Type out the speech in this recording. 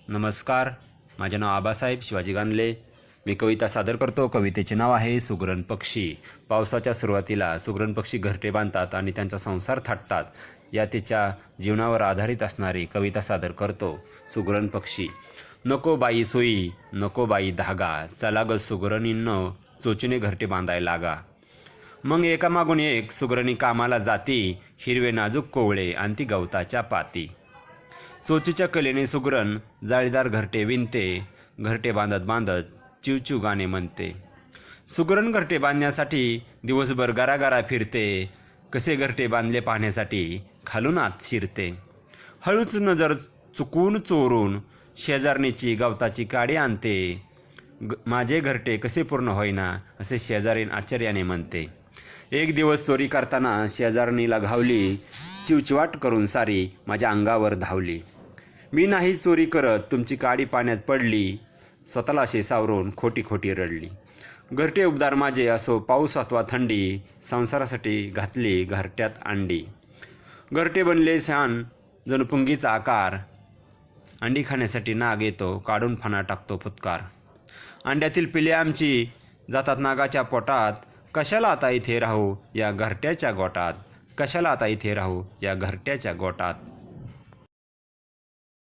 नमस्कार, माझे नाव आबासाहेब शिवाजी गानले. मी कविता सादर करतो. कवितेचे नाव आहे सुगरण पक्षी. पावसाच्या सुरुवातीला सुगरण पक्षी घरटे बांधतात आणि त्यांचा संसार थाटतात. या तिच्या जीवनावर आधारित असणारी कविता सादर करतो. सुगरण पक्षी. नको बाई सोयी, नको बाई धागा, चला ग सुगरणींनो, चोचीने घरटे बांधाय लागा. मग एकामागून एक सुगरणी कामाला जाती, हिरवे नाजूक कोवळे आणि ती गवताच्या पाती. चोचीच्या कलेने सुगरण जाळीदार घरटे विणते, घरटे बांधत बांधत चिवचिव गाणे म्हणते. सुगरण घरटे बांधण्यासाठी दिवसभर गारागारा फिरते, कसे घरटे बांधले पाहण्यासाठी खालून आत शिरते. हळूच नजर चुकून चोरून शेजारणीची गवताची काडी आणते. माझे घरटे कसे पूर्ण होईना असे शेजारीण आश्चर्याने म्हणते. एक दिवस चोरी करताना शेजारणीला घावली, चिवचिवाट करून सारी माझ्या अंगावर धावली. मी नाही चोरी करत, तुमची काडी पाण्यात पडली, स्वतःला अशी सावरून खोटी खोटी रडली. घरटे उबदार माझे असो पाऊस अथवा थंडी, संसारासाठी घातली घरट्यात अंडी. घरटे बनले छान जणू पुंगीचा आकार, अंडी खाण्यासाठी नाग येतो, काढून फणा टाकतो फुतकार. अंड्यातील पिले आमची जातात नागाच्या पोटात, कशाला आता इथे राहू या घरट्याच्या गोटात, कशाला आता इथे राहू या घरट्याच्या गोटात.